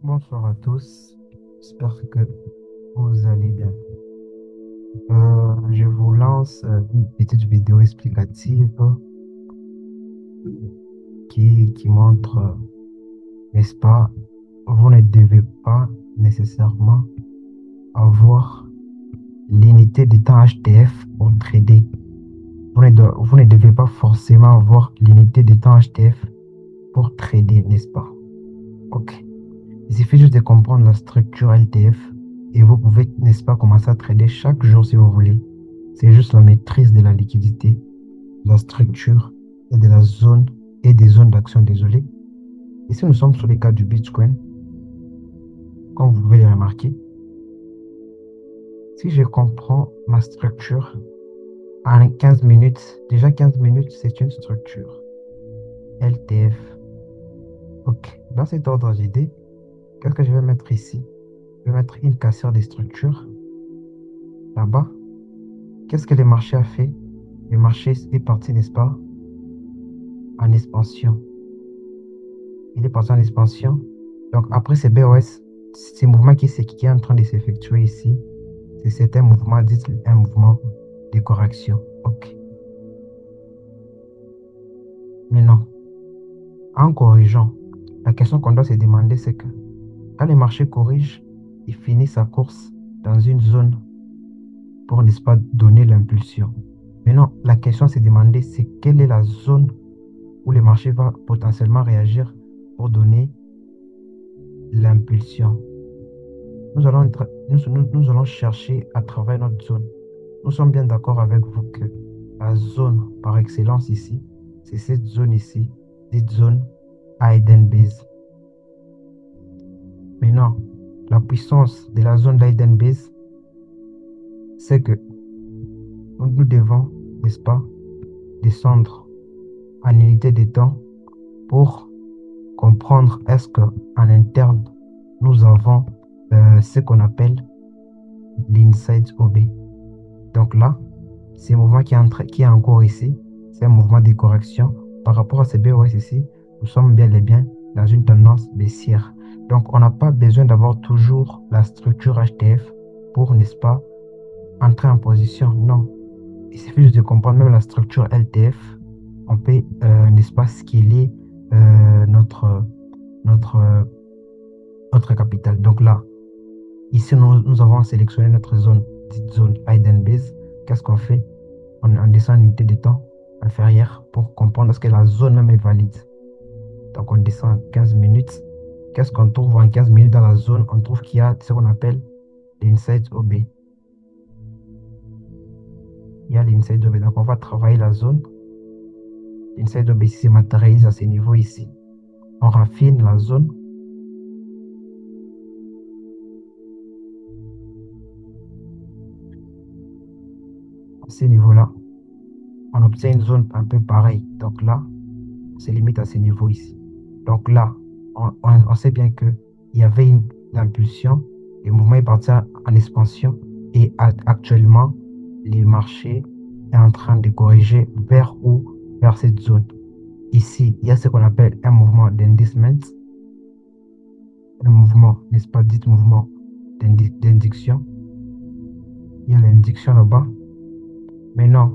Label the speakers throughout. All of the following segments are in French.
Speaker 1: Bonsoir à tous, j'espère que vous allez bien. Je vous lance une petite vidéo explicative qui montre, n'est-ce pas, vous ne devez pas nécessairement avoir l'unité de temps HTF pour trader. Vous ne devez pas forcément avoir l'unité de temps HTF pour trader, n'est-ce pas? Ok. Il suffit juste de comprendre la structure LTF et vous pouvez, n'est-ce pas, commencer à trader chaque jour si vous voulez. C'est juste la maîtrise de la liquidité, de la structure et de la zone et des zones d'action, désolé. Ici, nous sommes sur les cas du Bitcoin, comme vous pouvez le remarquer. Si je comprends ma structure en 15 minutes, déjà 15 minutes, c'est une structure LTF. Ok, dans cet ordre d'idée, qu'est-ce que je vais mettre ici? Je vais mettre une cassure des structures là-bas. Qu'est-ce que le marché a fait? Le marché est parti, n'est-ce pas, en expansion. Il est parti en expansion. Donc, après ces BOS, ces mouvements qui est en train de s'effectuer ici, c'est un mouvement, dit un mouvement de correction. OK. Maintenant, en corrigeant, la question qu'on doit se demander, c'est que quand le marché corrige, il finit sa course dans une zone pour, n'est-ce pas, donner l'impulsion. Maintenant, la question à se demander, c'est quelle est la zone où le marché va potentiellement réagir pour donner l'impulsion. Nous allons chercher à travers notre zone. Nous sommes bien d'accord avec vous que la zone par excellence ici, c'est cette zone ici, cette zone Hidden Base. Maintenant, la puissance de la zone d'Hidden Base, c'est que nous devons, n'est-ce pas, descendre en unité de temps pour comprendre est-ce qu'en interne, nous avons ce qu'on appelle l'inside OB. Donc là, ce mouvement qui est en cours ici, c'est un mouvement de correction. Par rapport à ces BOS ici, nous sommes bien et bien dans une tendance baissière. Donc, on n'a pas besoin d'avoir toujours la structure HTF pour, n'est-ce pas, entrer en position. Non. Il suffit juste de comprendre même la structure LTF. On peut, n'est-ce pas, scaler notre, notre capital. Donc là, ici, nous avons sélectionné notre zone, petite zone Hidden Base. Qu'est-ce qu'on fait? On descend en unité de temps inférieure pour comprendre est-ce que la zone même est valide. Donc, on descend en 15 minutes. Qu'est-ce qu'on trouve en 15 minutes dans la zone? On trouve qu'il y a ce qu'on appelle l'inside OB. Il y a l'inside OB. Donc, on va travailler la zone. L'inside OB ici se matérialise à ce niveau ici. On raffine la zone. À ce niveau-là, on obtient une zone un peu pareille. Donc là, on se limite à ce niveau ici. Donc là, on sait bien qu'il y avait une impulsion, le mouvement est parti en expansion et actuellement, le marché est en train de corriger vers où? Vers cette zone. Ici, il y a ce qu'on appelle un mouvement d'indication, un mouvement, n'est-ce pas, dit mouvement d'indiction. Il y a l'indiction là-bas. Maintenant,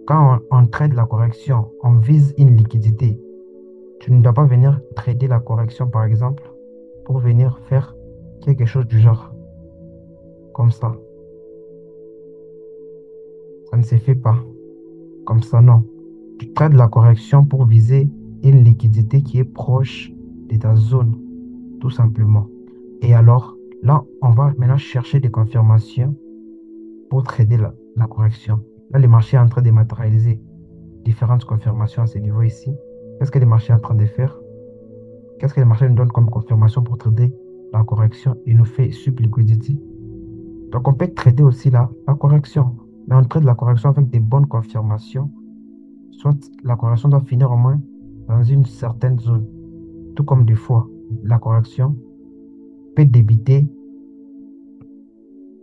Speaker 1: quand on trade la correction, on vise une liquidité. Tu ne dois pas venir trader la correction, par exemple, pour venir faire quelque chose du genre, comme ça. Ça ne se fait pas. Comme ça, non. Tu trades la correction pour viser une liquidité qui est proche de ta zone, tout simplement. Et alors, là, on va maintenant chercher des confirmations pour trader la correction. Là, le marché est en train de matérialiser différentes confirmations à ce niveau ici. Qu'est-ce que le marché est en train de faire? Qu'est-ce que le marché nous donne comme confirmation pour trader la correction? Il nous fait sub liquidity. Donc, on peut trader aussi la correction. Mais on trade la correction avec des bonnes confirmations. Soit la correction doit finir au moins dans une certaine zone. Tout comme des fois, la correction peut débuter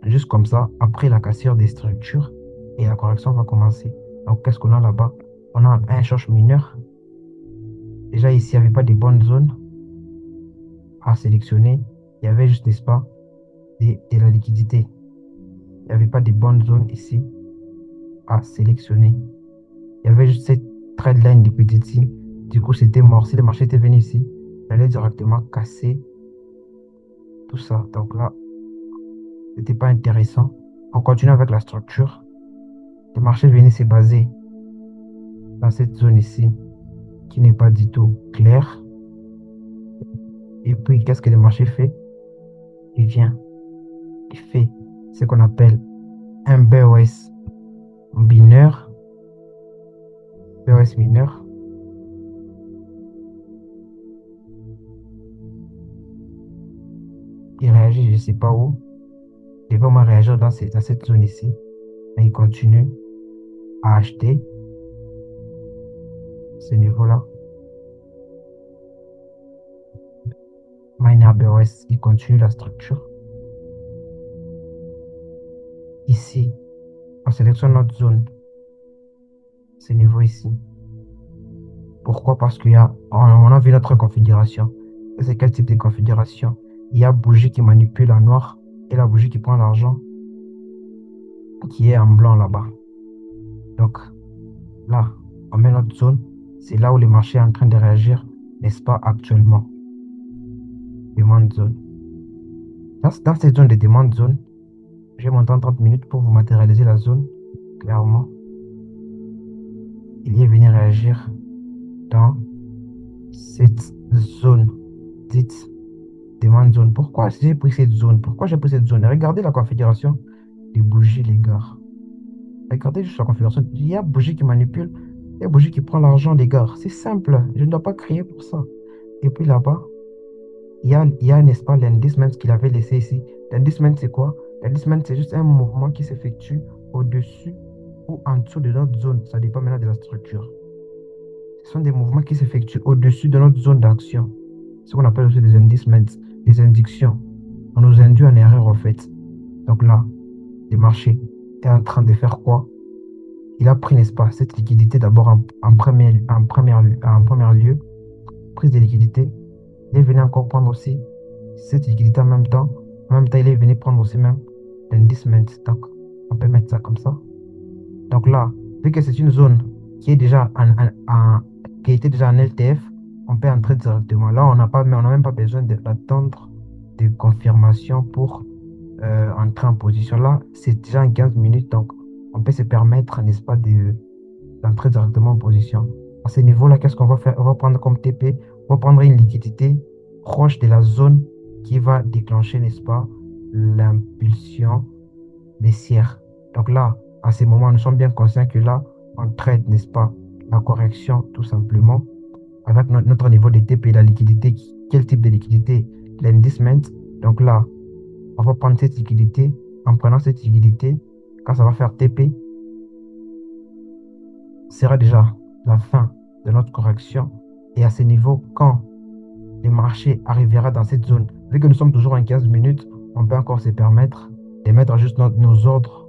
Speaker 1: juste comme ça, après la cassure des structures, et la correction va commencer. Donc, qu'est-ce qu'on a là-bas? On a un short mineur. Déjà, ici, il n'y avait pas de bonnes zones. à sélectionner, il y avait juste, n'est-ce pas, de la liquidité. Il n'y avait pas de bonnes zones ici à sélectionner. Il y avait juste cette trade line liquidity. Du coup, c'était mort. Si le marché était venu ici, il allait directement casser tout ça. Donc là, c'était pas intéressant. On continue avec la structure. Le marché venait se baser dans cette zone ici, qui n'est pas du tout claire. Et puis, qu'est-ce que le marché fait? Il vient, il fait ce qu'on appelle un BOS mineur. BOS mineur. Il réagit, je ne sais pas où. Il va vraiment réagir dans cette zone ici. Mais il continue à acheter ce niveau-là. Miner BOS, il continue la structure. Ici, on sélectionne notre zone, ce niveau ici. Pourquoi? Parce on a vu notre configuration. Et c'est quel type de configuration? Il y a bougie qui manipule en noir et la bougie qui prend l'argent qui est en blanc là-bas. Donc là, on met notre zone. C'est là où le marché est en train de réagir, n'est-ce pas, actuellement. Demande zone. Dans cette zone de demande zone, j'ai mon temps 30 minutes pour vous matérialiser la zone clairement. Il y est venu réagir dans cette zone dite demande zone. Pourquoi j'ai pris cette zone? Pourquoi j'ai pris cette zone? Regardez la configuration des bougies, les gars. Regardez juste la configuration. Il y a bougie qui manipule, il y a bougie qui prend l'argent, les gars. C'est simple. Je ne dois pas crier pour ça. Et puis là-bas, il y a, n'est-ce pas, l'indice qu'il avait laissé ici. L'indice c'est quoi? L'indice c'est juste un mouvement qui s'effectue au-dessus ou en dessous de notre zone. Ça dépend maintenant de la structure. Ce sont des mouvements qui s'effectuent au-dessus de notre zone d'action. Ce qu'on appelle aussi des indicements, des inductions. On nous induit en erreur, en fait. Donc là, le marché est en train de faire quoi? Il a pris, n'est-ce pas, cette liquidité d'abord en premier lieu, prise de liquidité. Il est venu encore prendre aussi cette liquidité en même temps. En même temps, il est venu prendre aussi même l'indicement. Donc, on peut mettre ça comme ça. Donc là, vu que c'est une zone qui est déjà qui était déjà en LTF, on peut entrer directement. Là, on n'a même pas besoin d'attendre de confirmation pour entrer en position. Là, c'est déjà en 15 minutes, donc on peut se permettre, n'est-ce pas, d'entrer directement en position. À ce niveau-là, qu'est-ce qu'on va faire? On va prendre comme TP, on va prendre une liquidité proche de la zone qui va déclencher, n'est-ce pas, l'impulsion baissière. Donc là, à ce moment, nous sommes bien conscients que là, on traite, n'est-ce pas, la correction tout simplement avec notre niveau de TP, la liquidité. Quel type de liquidité? L'indicement. Donc là, on va prendre cette liquidité. En prenant cette liquidité, quand ça va faire TP, sera déjà la fin de notre correction. Et à ce niveau, quand le marché arrivera dans cette zone, vu que nous sommes toujours en 15 minutes, on peut encore se permettre de mettre juste nos ordres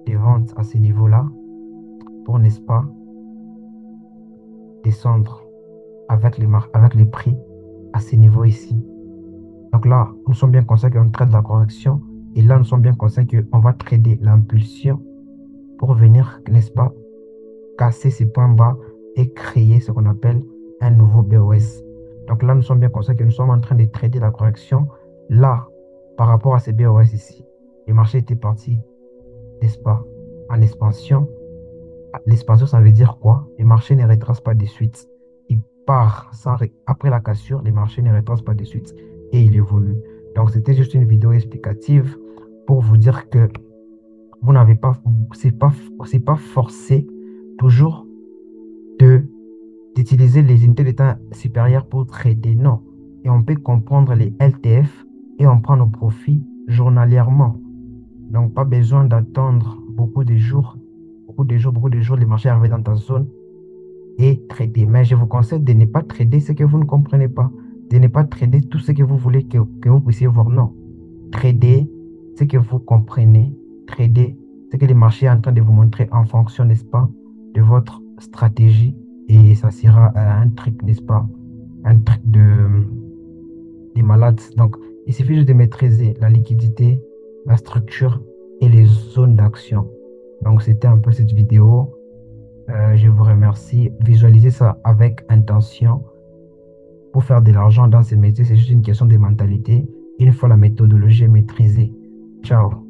Speaker 1: de vente à ce niveau-là pour, n'est-ce pas, descendre avec les prix à ce niveau ici. Donc là, nous sommes bien conscients qu'on traite la correction et là, nous sommes bien conscients qu'on va trader l'impulsion pour venir, n'est-ce pas, casser ces points bas et créer ce qu'on appelle un nouveau BOS. Donc là, nous sommes bien conscients que nous sommes en train de trader la correction. Là, par rapport à ces BOS ici, le marché était parti, n'est-ce pas, en expansion. L'expansion, ça veut dire quoi? Le marché ne retrace pas de suite. Il part après la cassure, le marché ne retrace pas de suite et il évolue. Donc, c'était juste une vidéo explicative pour vous dire que vous n'avez pas, c'est pas forcé toujours d'utiliser les unités de temps supérieures pour trader. Non. Et on peut comprendre les LTF et on prend nos profits journalièrement. Donc, pas besoin d'attendre beaucoup de jours, les marchés arrivent dans ta zone et trader. Mais je vous conseille de ne pas trader ce que vous ne comprenez pas, de ne pas trader tout ce que vous voulez que vous puissiez voir. Non. Trader ce que vous comprenez, trader ce que le marché est en train de vous montrer en fonction, n'est-ce pas, de votre stratégie. Et ça sera un truc, n'est-ce pas, un truc des malades. Donc, il suffit juste de maîtriser la liquidité, la structure et les zones d'action. Donc, c'était un peu cette vidéo. Je vous remercie. Visualisez ça avec intention pour faire de l'argent dans ces métiers. C'est juste une question de mentalité. Une fois la méthodologie maîtrisée. Ciao.